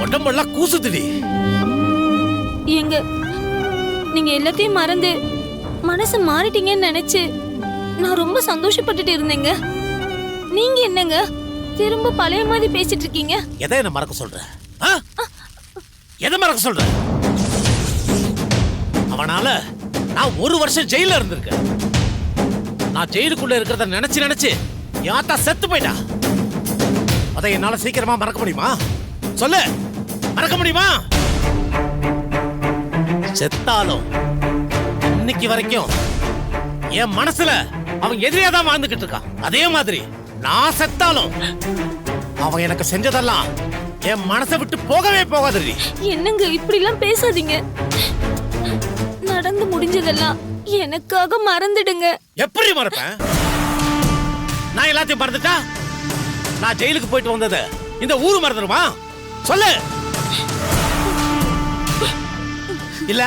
உடம்பெல்லாம் கூசுதுடி. எங்க நீங்க எல்லாத்தையும் மறந்து மனசு மாறிட்டீங்கன்னு நினைச்சு நான் ரொம்ப சந்தோஷப்பட்டுட்டு இருந்தேங்க. நீங்க என்னங்க திரும்ப பழைய மாதிரி பேசிட்டு இருக்கீங்க? எதை என்ன மறக்க சொல்ற? எதை மறக்க சொல்ற? அவனால நான் 1 வருஷம் ஜெயில இருந்திருக்கேன். நான் ஜெயிலுக்குள்ள இருக்கிறத நினைச்சு நினைச்சு என் ஆத்தா செத்து போயிட்டா. அதை என்னால சீக்கிரமா மறக்க முடியுமா? சொல்லு, மறக்க முடியுமா? செத்தாலும் இன்னைக்கு வரைக்கும் என் மனசுல அவன் எதிரியாதான் வாழ்ந்துகிட்டு இருக்கான். அதே மாதிரி நான் செத்தாலும் அவன் எனக்கு செஞ்சதெல்லாம் என் மனசை விட்டு போகவே போகாது. என்னங்க இப்படி எல்லாம் பேசாதீங்க. நடந்து முடிஞ்சதெல்லாம் எனக்காக மறந்துடுங்க. எப்படி மறப்பேன்? நான் எல்லாத்தையும் மறந்துட்டா நான் ஜெயிலுக்கு போயிட்டு வந்தது இந்த ஊரு மறந்துடுமா? சொல்லு. இல்ல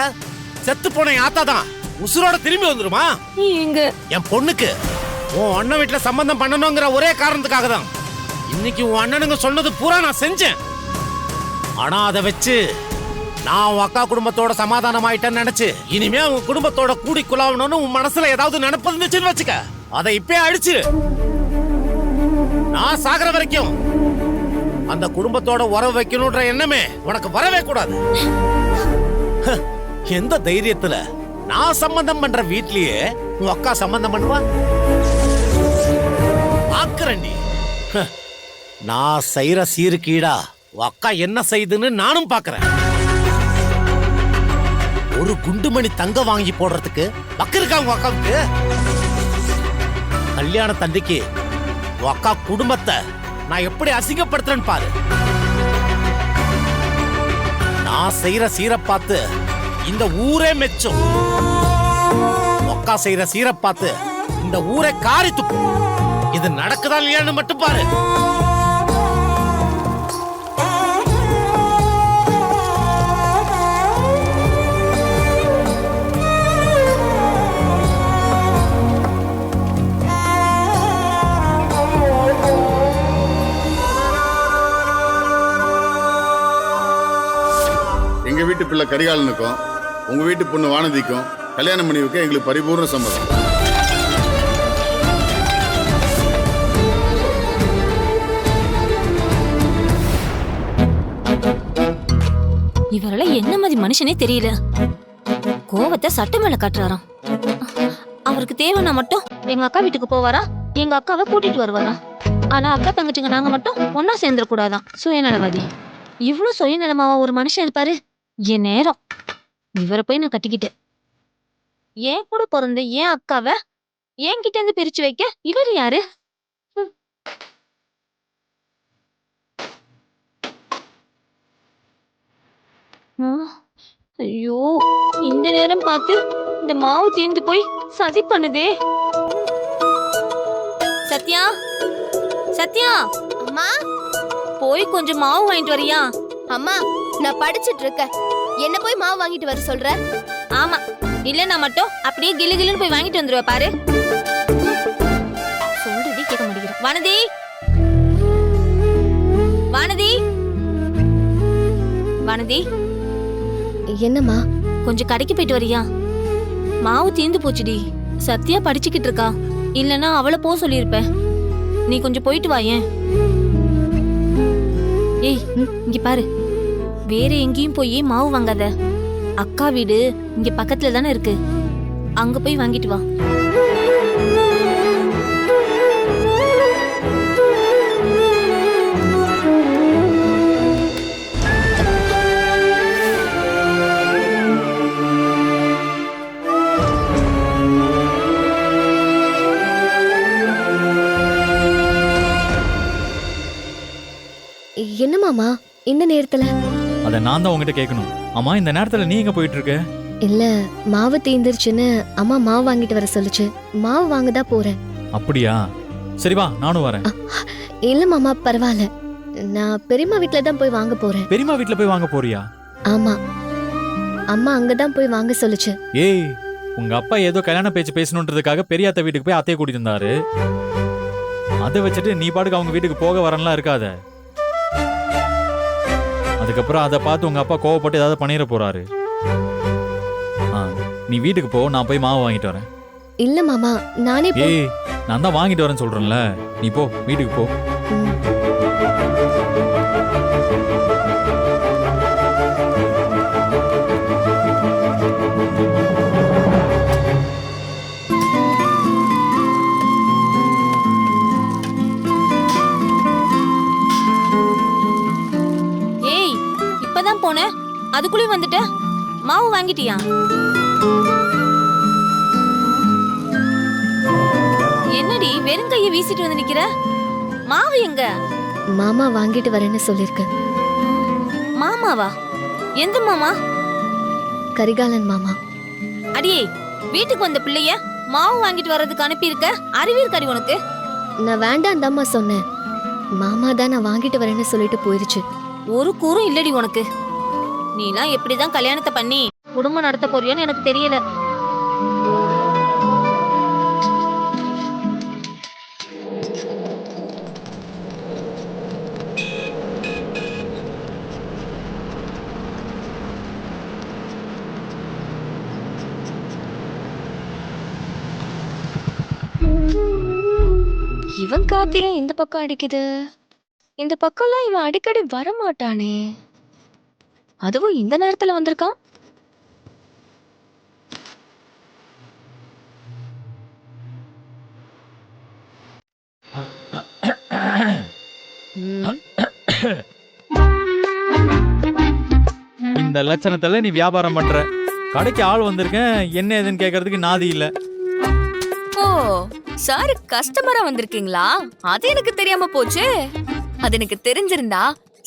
செத்து போன என் ஆத்தா தான் உசுரோட திரும்பி வந்துருமா? எங்க என் பொண்ணுக்கு உன் அண்ணன் வீட்டுல சம்பந்தம் பண்ணணுங்கிற ஒரே காரணத்துக்காக தான் இன்னைக்கு உன் அண்ணனுங்க சொன்னது பூரா நான் செஞ்சேன். ஆனா அதை வச்சு நான் உன் அக்கா குடும்பத்தோட சமாதானம் ஆயிட்டேன்னு நினைச்சு இனிமே உன் குடும்பத்தோட கூடி குலாவணும்னு உன் மனசுல ஏதாவது நினைப்பு இருந்துச்சுன்னு வச்சுக்க, அதை இப்பயே அடிச்சு நான் சாகிற வரைக்கும் அந்த குடும்பத்தோட உறவு வைக்கணும்ன்ற எண்ணமே உனக்கு வரவே கூடாது. எந்த தைரியத்துல நான் சம்பந்தம் பண்ற வீட்லயே உன் அக்கா சம்பந்தம் பண்ணுவா? ஆக்கரண்டி, நான் செய்யற சீருக்கீடா உன் அக்கா என்ன செய்யுதுன்னு நானும் பாக்குறேன். ஒரு குண்டுமணி தங்க வாங்கி போடுறதுக்கு பக்கம் இருக்கா உங்க அக்காவுக்கு? கல்யாண தண்டிக்கு உன் அக்கா குடும்பத்தை நான் எப்படி அசிங்கப்படுத்துறேன்னு பாரு. நான் செய்யற சீரை பார்த்து இந்த ஊரே மெச்சும். அக்கா செய்யற சீரை பார்த்து இந்த ஊரே காரி துப்பும். இது நடக்குதா இல்லையான்னு மட்டும் பாரு. எங்க வீட்டு பிள்ளை கரிகாலனுக்கும் உங்க வீட்டு பொண்ணு வானதிக்கும் கல்யாணம் பண்ணி வைக்க எங்களுக்கு பரிபூர்ண சம்மதம். இவரெல்லாம் என்ன மாதிரி மனுஷனே தெரியல. கோவத்தை சட்ட மேல காட்டுறாராம். அவருக்கு தேவைன்னா மட்டும் எங்க அக்கா வீட்டுக்கு போவாரா, எங்க அக்காவை கூட்டிட்டு வருவாரா. ஆனா அக்கா தங்கச்சிங்க நாங்க மட்டும் ஒன்னா சேர்ந்துட கூடாதான். சுயநலவாதி. இவ்வளவு சுயநலமாவா ஒரு மனுஷன் இருப்பாரு? என் நேரம் இவரை போய் நான் கட்டிக்கிட்டேன். ஏன் கூட பிறந்த ஏன் அக்காவை என் கிட்ட இருந்து பிரிச்சு வைக்க இவர் யாரு? ஐயோ, இந்த நேரம் பார்த்து இந்த மாவு தீர்ந்து போய் சதி பண்ணுதே. சத்யா, சத்யா, அம்மா போய் கொஞ்சம் மாவு வாங்கிட்டு வரியா? அம்மா, நான் படிச்சிட்டு இருக்கேன். என்ன போய் மாவு வாங்கிட்டு வர சொல்ற? ஆமா, இல்லன்னா மட்டும் அப்படியே கிளு கிளுன்னு போய் வாங்கிட்டு வந்துருவ பாரு. சொல்றதே கேட்க மாட்டேங்கிறேன். வானதி, வானதி, வானதி. என்னம்மா? கொஞ்சம் கடைக்கு போயிட்டு வரியா? மாவு தீர்ந்து போச்சுடி. சத்யா படிச்சுக்கிட்டு இருக்கா, இல்லன்னா அவளை போக சொல்லியிருப்பேன். நீ கொஞ்சம் போயிட்டு வாயேன். ஏய், இங்க பாரு, வேற எங்கேயும் போய் மாவு வாங்காத. அக்கா வீடு இங்க பக்கத்துல தானே இருக்கு, அங்க போய் வாங்கிட்டு வா. என்ன மாமா இந்த நேரத்துல? அத நான் தான் உங்ககிட்ட கேட்கணும். அம்மா, இந்த நேரத்துல நீ எங்க போயிட்டு இருக்க? இல்ல, மாவு தீந்துருச்சுன்னு அம்மா மாவு வாங்கிட்டு வர சொல்லுச்சு. மாவு வாங்க தான் போறேன். அப்படியா? சரி வா, நானும் வரேன். இல்ல மாமா, பரவாயில்ல. நான் பெரியம்மா வீட்ல தான் போய் வாங்க போறேன். பெரியம்மா வீட்ல போய் வாங்க போறியா? ஆமா, அம்மா அங்கதான் போய் வாங்க சொல்லுச்சு. ஏய், உங்க அப்பா ஏதோ கல்யாண பேச்சு பேசணுன்றதுக்காக பெரியாத்த வீட்டுக்கு போய் அத்தையை கூட்டிட்டு இருந்தாரு. அதை வச்சுட்டு நீ பாட்டுக்கு அவங்க வீட்டுக்கு போக வரலாம் இருக்காத. அதுக்கப்புறம் அதை பார்த்து உங்க அப்பா கோவப்பட்டு ஏதாவது பண்ணிட போறாரு. நீ வீட்டுக்கு போ, நான் போய் மாவு வாங்கிட்டு வரேன். இல்ல மாமா, நானே ஏய், நான் தான் வாங்கிட்டு வரேன்னு சொல்றேன்ல, நீ போ, வீட்டுக்கு போ. ஏய், இப்பதான் போனேன், அதுக்குள்ளே வந்துட்ட. மாவு வாங்கிட்டியா? என்னடி வெறும் கையை வீசிட்டு வந்து நிக்கிற? மாவு எங்க? மாமா வாங்கிட்டு வரேன்னு சொல்லிருக்கு. மாமாவா? எந்த மாமா? கரிகாலன் மாமா. அடியே, வீட்டுக்கு வந்த பிள்ளைய மாவு வாங்கிட்டு வர்றதுக்கு அனுப்பி இருக்க, அறிவு இருக்காடி உனக்கு? நான் வேண்டாம் தாம்மா சொன்னேன். மாமா தான் நான் வாங்கிட்டு வரேன்னு சொல்லிட்டு போயிருச்சு. ஒரு கூறும் இல்லடி உனக்கு. நீலாம் எப்படிதான் கல்யாணத்தை பண்ணி குடும்பம் நடத்த போறியோன்னு எனக்கு தெரியல. இவன் காத்திரம் இந்த பக்கம் அடிக்குது. இந்த பக்கம்லாம் இவன் அடிக்கடி வரமாட்டானே. அதுவும் இந்த நேரத்துல வந்திருக்கான். இந்த லட்சணத்துல நீ வியாபாரம் பண்ற. கடைக்கு ஆள் வந்திருக்கேன், என்ன ஏதுன்னு கேக்குறதுக்கு நாதி இல்ல. ஓ, சார் கஸ்டமரா வந்திருக்கீங்களா? அது எனக்கு தெரியாம போச்சு. அது எனக்கு தெரிஞ்சிருந்தா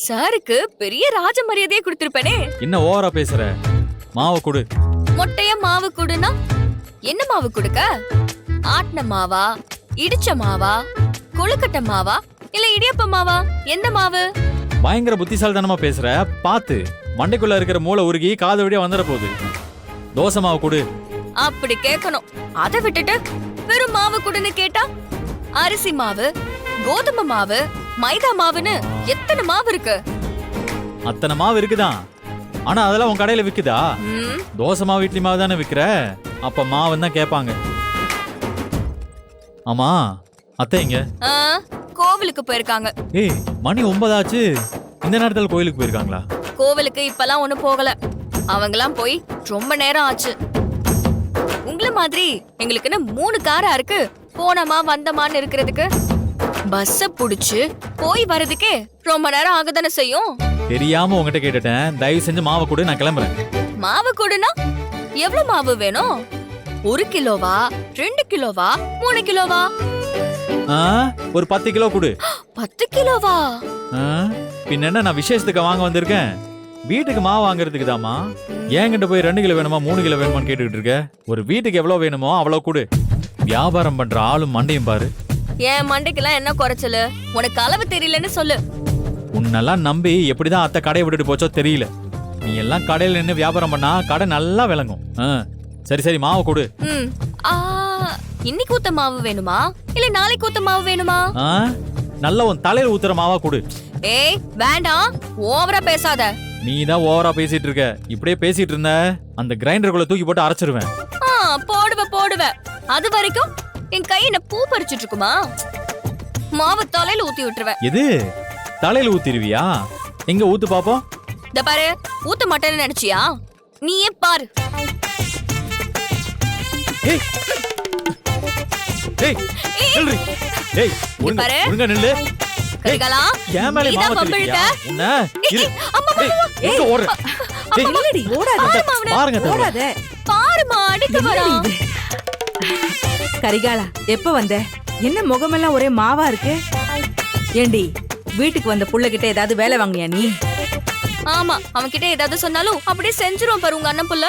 சாருக்கு பெரிய ராஜ மரியாதையை கொடுத்திருப்பேனே. என்ன ஓவரா பேசுற? மாவு கொடு. மொட்டைய மாவு கொடுனா என்ன மாவு கொடுக்க? ஆட்டின மாவா, இடிச்ச மாவா, கொழுக்கட்டை மாவா, இல்ல இடியப்ப மாவா? எந்த மாவு? பயங்கர புத்திசாலித்தனமா பேசுற. பாத்து, மண்டைக்குள்ள இருக்கிற மூளை உருகி காது வழியா வந்துட போகுது. தோசை மாவு கொடு. அப்படி கேட்கணும். அதை விட்டுட்டு வெறும் மாவு கொடுன்னு கேட்டா, அரிசி மாவு, கோதுமை மாவு, மைதா மாவுன்னு எத்தனை மாவு இருக்கு? அத்தனை மாவு இருக்குதான், ஆனா அதெல்லாம் உன் கடையில விக்குதா? தோசை மாவு, இட்லி மாவு தானே விக்கிற. அப்ப மாவுன்னு தான் கேட்பாங்க. ஆமா, அத்தை இங்க கோவிலுக்கு போயிருக்காங்க. ஏய், மணி 9 ஆச்சு. இந்த நேரத்துல கோயிலுக்கு போயிருக்காங்களா? கோவிலுக்கு இப்பெல்லாம் ஒண்ணு போகல. அவங்கெல்லாம் போய் ரொம்ப நேரம் ஆச்சு. உங்கள மாதிரி எங்களுக்குன்னு 3 காரா இருக்கு. போனமா வந்தமான்னு இருக்கிறதுக்கு பஸ்ஸ புடிச்சு போய் வரதுக்கே ரொம்ப நேரம் ஆகதானே செய்யும். தெரியாம உங்ககிட்ட கேட்டுட்டேன். தயவு செஞ்சு மாவு கொடு, நான் கிளம்புறேன். மாவு கொடுனா எவ்வளவு மாவு வேணும்? 1 கிலோவா, 2 கிலோவா, 3 கிலோவா? ஒரு 10 கிலோ கொடு. 10 கிலோவா? பின்ன என்ன, நான் விசேஷத்துக்கு வாங்க வந்திருக்கேன். வீட்டுக்கு மாவு வாங்குறதுக்கு தாமா. ஏங்கிட்ட போய் 2 கிலோ வேணுமா 3 கிலோ வேணுமான்னு கேட்டுக்கிட்டு இருக்க. ஒரு வீட்டுக்கு எவ்வளவு வேணுமோ அவ்வளவு கொடு. வியாபாரம் பண்ற ஆளும் மண்டையும் பாரு. என் மண்டைக்கெல்லாம் என்ன குறைச்சலு? உனக்கு அளவு தெரியலன்னு சொல்லு. உன்னெல்லாம் நம்பி எப்படிதான் அத்தை கடையை விட்டுட்டு போச்சோ தெரியல. நீ எல்லாம் கடையில நின்று வியாபாரம் பண்ணா கடை நல்லா விளங்கும். சரி சரி, மாவு கொடு. இன்னைக்கு ஊத்த மாவு வேணுமா இல்ல நாளைக்கு ஊத்த மாவு வேணுமா? நல்ல உன் தலையில ஊத்துற மாவா கொடு. ஏய் வேண்டாம், ஓவரா பேசாத. நீ தான் ஓவரா பேசிட்டு இருக்க. இப்படியே பேசிட்டு இருந்த அந்த கிரைண்டருக்குள்ள தூக்கி போட்டு அரைச்சிருவேன். போடுவ. அது வரைக்கும் என் கை என்ன பூ பறிச்சிட்டு இருக்குமா? மாவு தலையில ஊத்தி விட்டுருவேன். எது தலையில ஊத்திருவியா? எங்க ஊத்து பாப்போம். இந்த பாரு, ஊத்த மாட்டேன்னு நினைச்சியா? நீயே பாரு. ஏய் ஏய் நில்லு. ஏய் ஒழுங்கா நில்லு. கரிகாலா, ஏன் மேல மாவு தெளிக்கியா? உன்ன இரு. எங்க ஓடுற? இல்லடி, ஓடாத. பாருங்க, ஓடாத. பாருமா, அடிக்க வரா. கரிகாலா, எப்ப வந்த? என்ன முகமெல்லாம் ஒரே மாவா இருக்கு? ஏண்டி, வீட்டுக்கு வந்த புள்ளகிட்ட ஏதாவது வேலை வாங்கியா நீ? ஆமா, அவன்கிட்ட ஏதாவது சொன்னாலும் அப்படியே செஞ்சிருவான் பாரு உங்க அண்ணன் புள்ள.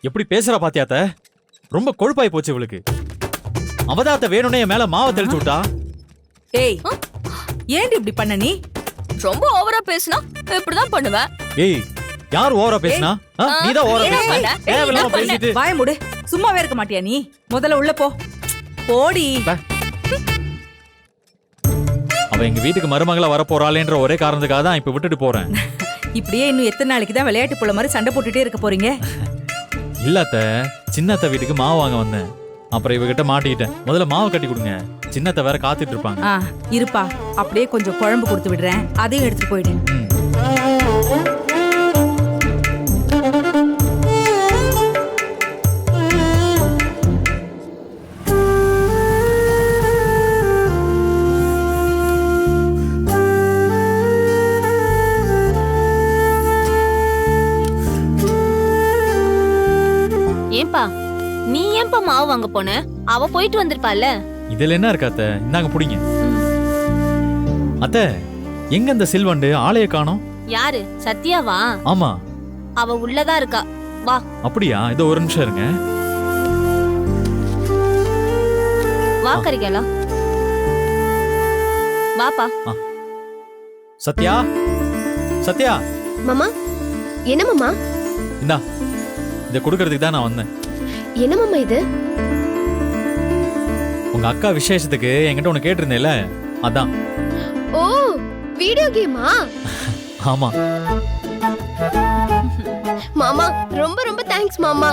எப்படி பேசுற பாத்தியாத்த? ரொம்ப கொழுப்பாய் போச்சு இவளுக்கு. அவதாத்த வேணும்னே என் மேல மாவை தெளிச்சு விட்டா. ஏய், ஏண்டி இப்படி பண்ண நீ? ரொம்ப ஓவரா பேசினா இப்படிதான் பண்ணுவ. ஏய், யார் ஓவரா பேசினா? நீதான் ஓவரா பேசின. தேவையில்லாம பேசிட்டு வாய மூடு. சும்மாவே இருக்க மாட்டியா நீ? முதல்ல உள்ள போ. போடி. அவ எங்க வீட்டுக்கு மருமகளா வர போறாளேன்ற ஒரே காரணத்துக்காக தான் இப்ப விட்டுட்டு போறேன். இப்படியே இன்னும் எத்தனை நாளைக்கு தான் விளையாட்டு புள்ள மாதிரி சண்டை போட்டுட்டே இருக்க போறீங்க? இல்ல அத்தை, சின்னத்த வீட்டுக்கு மாவு வாங்க வந்தேன். அப்புறம் இவகிட்ட மாட்டிக்கிட்டேன். முதல்ல மாவு கட்டி கொடுங்க, சின்னத்த வேற காத்துட்டு இருப்பாங்க. இருப்பா, அப்படியே கொஞ்சம் குழம்பு கொடுத்து விடுறேன், அதையும் எடுத்துட்டு போயிடு. ஏன்பா நீ ஏன்பா மாவு வாங்க போன? அவ போயிட்டு வந்திருப்பால. இதுல என்ன இருக்கு அத்தை? இந்தாங்க புடிங்க. அத்தை, எங்க இந்த சில்வண்டு ஆளைய காணோம்? யாரு? சத்யாவா? ஆமா. அவ உள்ளதா இருக்கா, வா. அப்படியா? இதோ ஒரு நிமிஷம் இருங்க. வா கரிகாலா, வாப்பா. சத்யா, சத்யா. மாமா, என்ன மாமா? இந்தா, இதை கொடுக்கறதுக்கு தான் நான் வந்தேன். என்ன மாமா இது? உங்க அக்கா விசேஷத்துக்கு என்கிட்ட ஒண்ணு கேட்டிருந்தேல, அதான். ஓ, வீடியோ கேமா? ஆமா மாமா, ரொம்ப ரொம்ப தேங்க்ஸ் மாமா.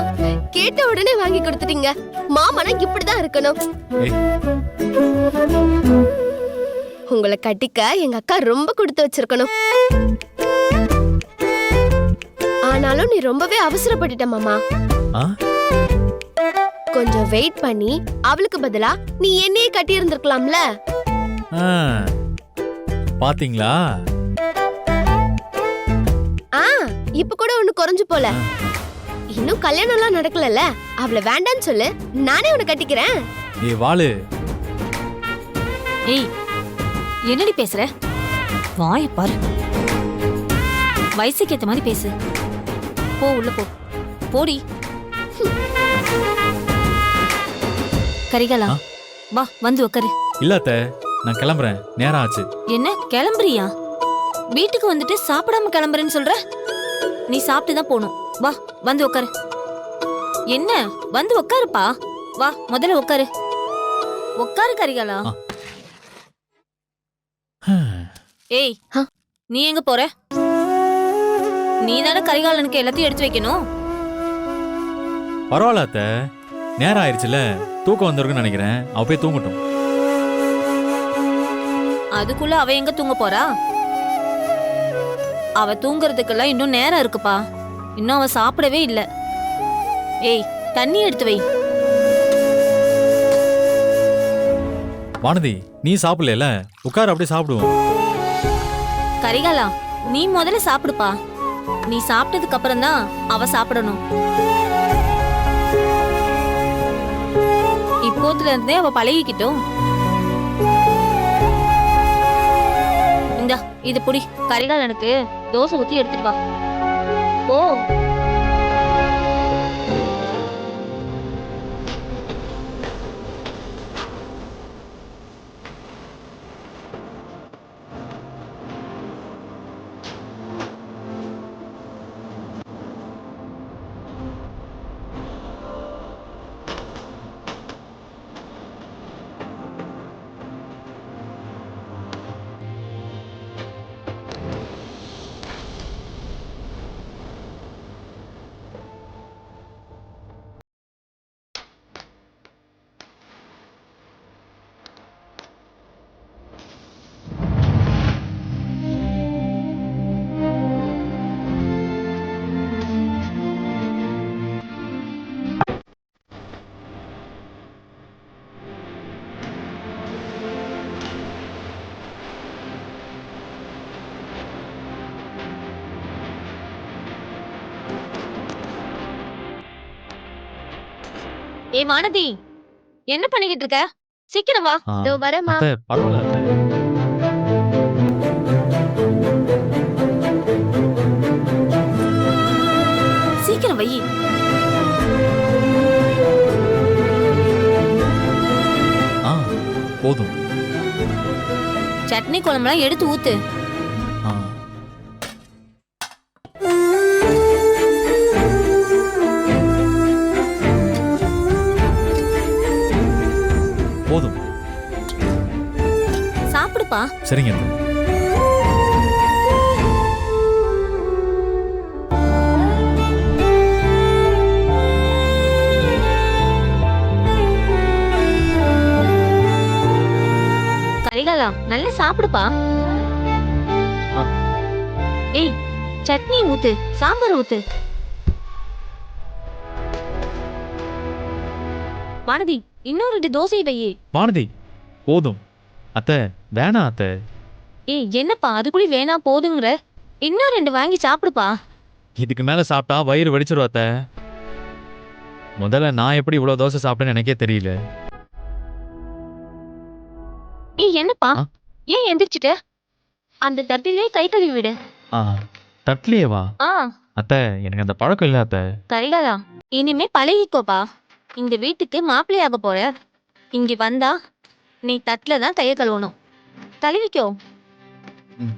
கேட்ட உடனே வாங்கி கொடுத்துட்டீங்க. மாமானா இப்படிதான் இருக்கணும். ஏய், உங்களை கட்டிக்க எங்க அக்கா ரொம்ப கொடுத்து வச்சிருக்கணும். ஆனாலும் நீ ரொம்பவே அவசரப்பட்டுட்ட மாமா. ஆ? கொஞ்சம் வெயிட் பண்ணி அவளுக்கு பதிலா நீ என்னையே கட்டி இருந்திருக்கலாம்ல. ஆ, பாத்தீங்களா? இப்ப கூட ஒண்ணு குறைஞ்சு போல. இன்னும் கல்யாணம் எல்லாம் நடக்கலல்ல, அவளை வேண்டான்னு சொல்லு, நானே உன்னை கட்டிக்கிறேன். ஏய் வாளு. ஏய், என்னடி பேசுற? வாய பாரு, வயசுக்கு ஏத்த மாதிரி பேசு. போ, உள்ள போ, போடி. கரிகாலா, வா வந்து உட்காரு. இல்ல அத்தை, நான் கிளம்புறேன், நேரம் ஆச்சு. என்ன கிளம்புறியா? வீட்டுக்கு வந்துட்டு சாப்பிடாம கிளம்புறேன்னு சொல்ற? நீ சாப்பிட்டு தான் போகணும். வா வந்து உட்காரு. என்ன வந்து உட்காருப்பா, வா முதல்ல உட்காரு. உட்காரு கரிகாலா. ஏய், நீ எங்க போற? நீ தானே கரிகாலனுக்கு எல்லாத்தையும் எடுத்து வைக்கணும். பரவாயில்ல அத்தை, நேரம் ஆயிடுச்சுல, தூக்கம் வந்திருக்குன்னு நினைக்கிறேன். அவ போய் தூங்கட்டும். அதுக்குள்ள அவ எங்க தூங்க போறா? அவ தூங்குறதுக்கெல்லாம் இன்னும் நேரம் இருக்குப்பா. இன்னும் அவ சாப்பிடவே இல்ல. ஏய், தண்ணி எடுத்து வை. வானதி, நீ சாப்பிடல, உட்கார், அப்படியே சாப்பிடுவோம். கரிகாலா, நீ முதல்ல சாப்பிடுப்பா. நீ சாப்பிட்டதுக்கு அப்புறம் தான் அவ சாப்பிடணும். இப்போத்துல இருந்தே அவ பழகிக்கிட்டோம். இந்தா, இது புடி. கரிகாலனுக்கு தோசை ஊத்தி எடுத்துட்டு வா. போ. ஏ வானதி, என்ன பண்ணிக்கிட்டு இருக்க? சீக்கிரம் வா. இதோ வரேம்மா. அத்தை, பரவாயில்ல அத்தை. சீக்கிரம் வை. போதும். சட்னி குழம்புலாம் எடுத்து ஊத்து. போதும். சாப்பிடுப்பா. சரிங்க. சாப்பிடுப்பா. ஏய், சட்னி ஊத்து, சாம்பார் ஊத்து. வானதி, இன்னும் 2 தோசை வையே. வானதி போதும் அத்தை, வேணாம் அத்தை. ஏய், என்னப்பா அதுக்குள்ளே வேணா போதுங்கிற? இன்னும் 2 வாங்கி சாப்பிடுப்பா. இதுக்கு மேல சாப்பிட்டா வயிறு வெடிச்சிரும் அத்தை. முதல்ல நான் எப்படி இவ்வளவு தோசை சாப்பிட்டேன்னு எனக்கே தெரியல. ஏய், என்னப்பா ஆ? ஏன் எந்திரிச்சிட்ட? அந்த தட்டிலே கை கழுவி விடு. தட்லியே வா ஆ, அத்தை, எனக்கு அந்த பழக்கம் இல்ல அத்தை. கரெக்டா. இனிமே பழகிக்கோப்பா. இந்த வீட்டுக்கு மாப்பிள்ளையாக போற. இங்க வந்தா நீ தட்டுல தான் கையை கழுவணும். கழுவிக்கோ. ம்.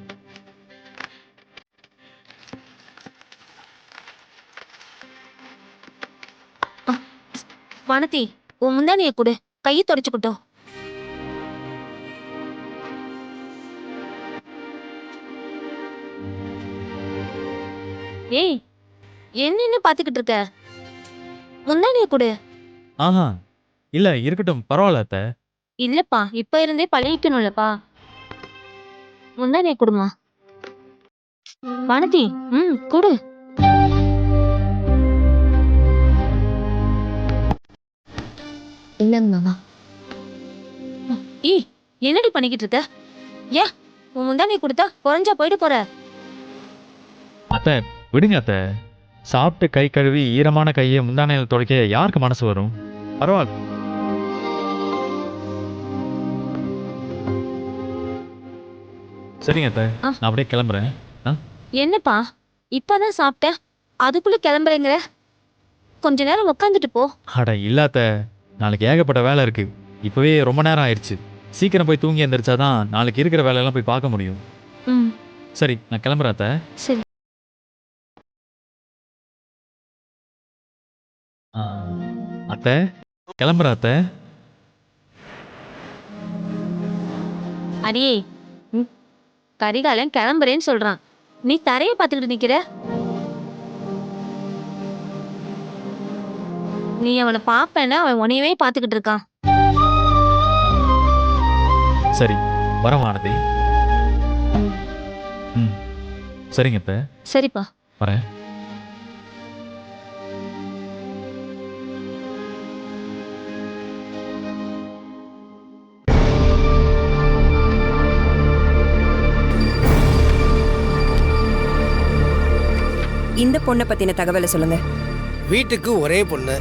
வானதி, உன் முந்தானிய கொடு, கையை தொடச்சுக்கிட்டோம். ஏய், என்னன்னு பாத்துக்கிட்டு இருக்க? முந்தானிய கொடு. ஆஹா இல்ல, இருக்கட்டும், பரவாயில்ல அத்தை. இல்லப்பா, இப்ப இருந்தே பழகிக்கணும்லப்பா. முந்தானிய கொடுமா. வானதி, கொடு. இல்லங்கம்மா. ஏய், என்னடி பண்ணிக்கிட்டு இருக்க? ஏன் உன் முந்தானிய கொடுத்தா குறைஞ்சா போயிட்டு போற? அத்தை விடுங்க அத்தை. சாப்பிட்டு கை கழுவி ஈரமான கையை முந்தானையில் துடைக்க யாருக்கு மனசு வரும்? பரவாயில்ல. சரிங்க அத்தை, ஆ. நான் அப்படியே கிளம்புறேன். என்னப்பா, இப்பதான் சாப்பிட்டேன், அதுக்குள்ள கிளம்புறேங்கிற? கொஞ்ச நேரம் உட்காந்துட்டு போ. அட இல்ல அத்தை, நாளைக்கு ஏகப்பட்ட வேலை இருக்கு. இப்பவே ரொம்ப நேரம் ஆயிடுச்சு. சீக்கிரம் போய் தூங்கி எந்திரிச்சாதான் நாளைக்கு இருக்கிற வேலையெல்லாம் போய் பார்க்க முடியும். ம், சரி, நான் கிளம்புறேன் அத்தை. சரி. ஆ, அத்தை கிளம்புறேன் அத்தை. அடியே, கரிகாலன் கிளம்புறேன்னு சொல்றான். நீ தரைய பார்த்துக்கிட்டு நிக்கிற. நீ அவனை பாப்பேன்னா அவன் உன்னையவே பார்த்துக்கிட்டு இருக்கான். சரி, வரேன் வானதி. ம், சரிங்க அத்தை, சரிப்பா. வரேன். இந்த பொண்ணை பத்தின தகவலை சொல்லுங்க. வீட்டுக்கு ஒரே பொண்ணு.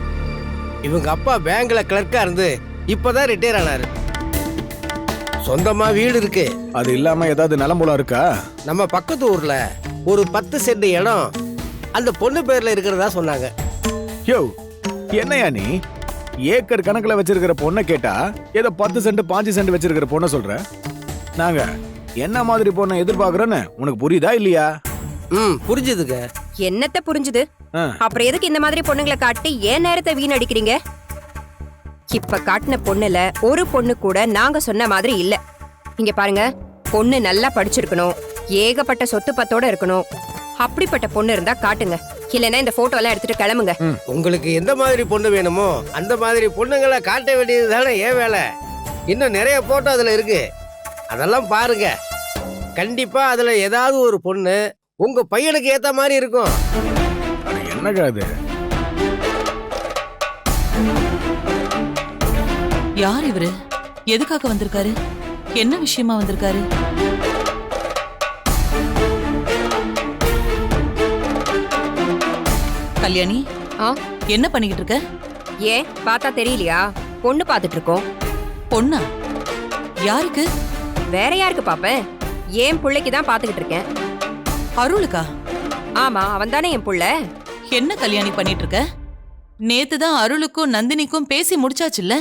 இவங்க அப்பா பேங்க்ல கிளர்க்கா இருந்து இப்பதான் ரிட்டையர் ஆனாரு. சொந்தமா வீடு இருக்கு. அது இல்லாம ஏதாவது நிலம்புலம் இருக்கா? நம்ம பக்கத்து ஊர்ல ஒரு 10 சென்ட் இடம் அந்த பொண்ணு பேர்ல இருக்கிறதா சொன்னாங்க. யோ, என்னையா நீ ஏக்கர் கணக்குல வச்சிருக்கிற பொண்ணை கேட்டா ஏதோ 10 சென்ட் 5 சென்ட் வச்சிருக்கிற பொண்ணை சொல்ற? நாங்க என்ன மாதிரி பொண்ணை எதிர்பார்க்கறோன்னு உனக்கு புரியுதா இல்லையா? புரிஞ்சுதுங்க. என்னத்த புரிஞ்சுது? ஆ. அப்புறம் எதுக்கு இந்த மாதிரி பொண்ணுங்களை காட்டி ஏன் நேரத்தை வீணடிக்கிறீங்க? இப்ப காட்டின பொண்ணுல ஒரு பொண்ணு கூட நாங்க சொன்ன மாதிரி இல்ல. இங்க பாருங்க, பொண்ணு நல்லா படிச்சிருக்கணும், ஏகப்பட்ட சொத்து பத்தோட இருக்கணும். அப்படிப்பட்ட பொண்ணு இருந்தா காட்டுங்க, இல்லைன்னா இந்த போட்டோ எல்லாம் எடுத்துட்டு கிளம்புங்க. உங்களுக்கு எந்த மாதிரி பொண்ணு வேணுமோ அந்த மாதிரி பொண்ணுங்களை காட்ட வேண்டியது தானே ஏன் வேலை. இன்னும் நிறைய போட்டோ அதுல இருக்கு, அதெல்லாம் பாருங்க. கண்டிப்பா அதுல ஏதாவது ஒரு பொண்ணு உங்க பையனுக்கு ஏத்த மாதிரி இருக்கும். அது என்னக்கா இது? யார் இவரு? எதுக்காக வந்திருக்காரு? என்ன விஷயமா வந்திருக்காரு? கல்யாணி, என்ன பண்ணிக்கிட்டு இருக்க? ஏன் பார்த்தா தெரியலையா? பொண்ணு பார்த்துட்டு இருக்கோம். பொண்ணா? யாருக்கு? வேற யாருக்கு பாப்பேன்? என் பிள்ளைக்கு தான் பார்த்துக்கிட்டு இருக்கேன். அருளுக்கா? ஆமா, அவன் தானே என் புள்ள. என்ன கல்யாணி பண்ணிட்டு இருக்க? நேத்து தான் அருளுக்கும் நந்தினிக்கும் பேசி முடிச்சாச்சுல்ல?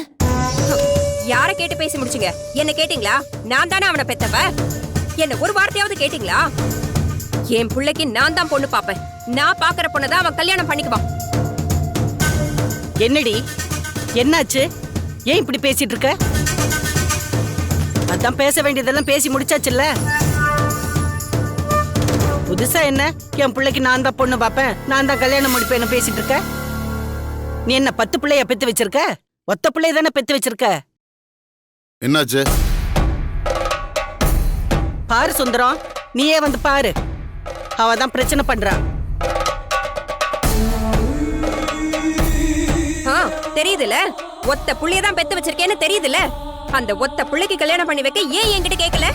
யார கேட்டு பேசி முடிச்சீங்க? என்ன கேட்டீங்களா? நான் தானே அவனை பெத்தவ. என்ன ஒரு வார்த்தையாவது கேட்டீங்களா? என் பிள்ளைக்கு நான் தான் பொண்ணு பாப்பேன். நான் பாக்குற பொண்ணதான் அவன் கல்யாணம் பண்ணிக்குவான். என்னடி, என்னாச்சு? ஏன் இப்படி பேசிட்டு இருக்க? அதான் பேச வேண்டியதெல்லாம் பேசி முடிச்சாச்சுல்ல? புதுசா என்ன? என் பிள்ளைக்கு நான் தான் பொண்ணு பாப்பேன், நான் தான் கல்யாணம் முடிப்பேன்னு பேசிட்டு இருக்க? நீ என்ன 10 பிள்ளைய பெத்து வச்சிருக்க? ஒத்த பிள்ளைய தானே பெத்து வச்சிருக்க? என்னாச்சு? பாரு சுந்தரம், நீயே வந்து பாரு. அவ தான் பிரச்சனை பண்றா. தெரியுதுல, ஒத்த புள்ளையதான் பெத்து வச்சிருக்கேன்னு தெரியுதுல. அந்த ஒத்த புள்ளைக்கு கல்யாணம் பண்ணி வைக்க ஏன் என்கிட்ட கேட்கல?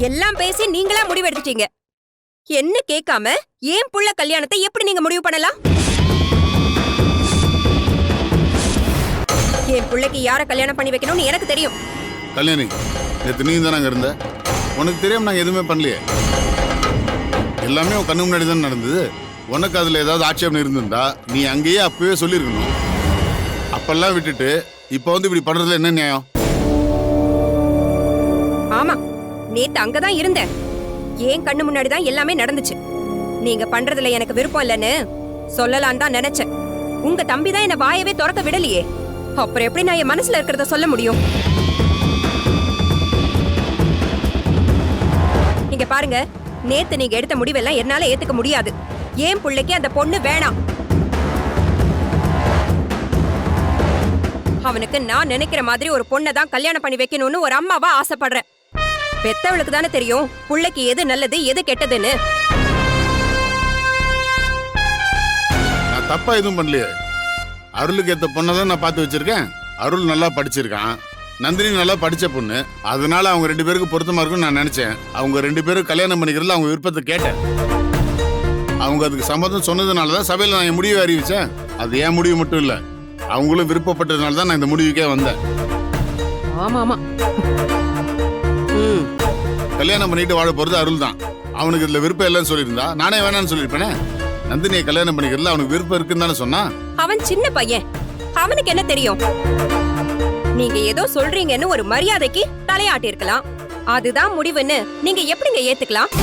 எல்லாம் பேசி நீங்களா முடிவெடுத்துட்டீங்க. என்ன கேட்காம ஏன் புள்ள கல்யாணத்தை எப்படி நீங்க முடிவு பண்ணலாம்? என் புள்ளைக்கு யார கல்யாணம் பண்ணி வைக்கணும்னு எனக்கு தெரியும். கல்யாணி, நேற்று நீ தானே அங்கே இருந்த. உனக்கு தெரியாம நாங்கள் எதுவுமே பண்ணலையே. எல்லாமே உன் கண்ணு முன்னாடி தான் நடந்தது. உனக்கு அதில் ஏதாவது ஆட்சேபம் இருந்திருந்தா நீ அங்கேயே அப்பவே சொல்லியிருக்கணும். அப்பெல்லாம் விட்டுட்டு இப்போ வந்து இப்படி பண்றதுல என்ன நியாயம்? ஆமா, நேத்து அங்கதான் இருந்தேன். ஏன் கண்ணு முன்னாடி தான் எல்லாமே நடந்துச்சு. நீங்க பண்றதுல எனக்கு விருப்பம் இல்லைன்னு சொல்லலாம் தான் நினைச்சேன். உங்க தம்பி தான் என்ன வாயவே திறக்க விடலையே. அப்புறம் எப்படி நான் என் மனசுல இருக்கிறத சொல்ல முடியும்? இங்க பாருங்க, நேத்து நீங்க எடுத்த முடிவெல்லாம் என்னால ஏத்துக்க முடியாது. ஏன் புள்ளைக்கு அந்த பொண்ணு வேணாம். அவனுக்கு நான் நினைக்கிற மாதிரி ஒரு பொண்ணை தான் கல்யாணம் பண்ணி வைக்கணும்னு ஒரு அம்மாவா ஆசைப்படுறேன். பெத்தவளுக்கு தானே தெரியும் புள்ளைக்கு எது நல்லது எது கெட்டதுன்னு. நான் தப்பா எதுவும் பண்ணலையே. அருளுக்கு ஏத்த பொண்ணை தான் நான் பார்த்து வச்சிருக்கேன். அருள் நல்லா படிச்சிருக்கான், நந்தினி நல்லா படிச்ச பொண்ணு. அதனால அவங்க 2 பேருக்கு பொருத்தமா இருக்கும்னு நான் நினைச்சேன். அவங்க 2 பேரும் கல்யாணம் பண்ணிக்கிறதுல அவங்க விருப்பத்தை கேட்டேன். அவங்க அதுக்கு சம்மதம் சொன்னதுனால தான் சபையில் நான் என் முடிவை அறிவிச்சேன். அது என் முடிவு மட்டும் இல்லை, அவங்களும் விருப்பப்பட்டதுனால தான் நான் இந்த முடிவுக்கே வந்தேன். ஆமா ஆமா, கல்யாணம் பண்ணிட்டு வாழ போறது அருள் தான். அவனுக்கு இதுல விருப்பம் இல்லைன்னு சொல்லியிருந்தா நானே வேணான்னு சொல்லியிருப்பேனே. நந்தினியை கல்யாணம் பண்ணிக்கிறதுல அவனுக்கு விருப்பம் இருக்குன்னு தானே சொன்னா. அவன் சின்ன பையன், அவனுக்கு என்ன தெரியும்? நீங்க ஏதோ சொல்றீங்கன்னு ஒரு மரியாதைக்கு தலையாட்டி இருக்கலாம். அதுதான் முடிவுன்னு நீங்க எப்படிங்க ஏத்துக்கலாம்?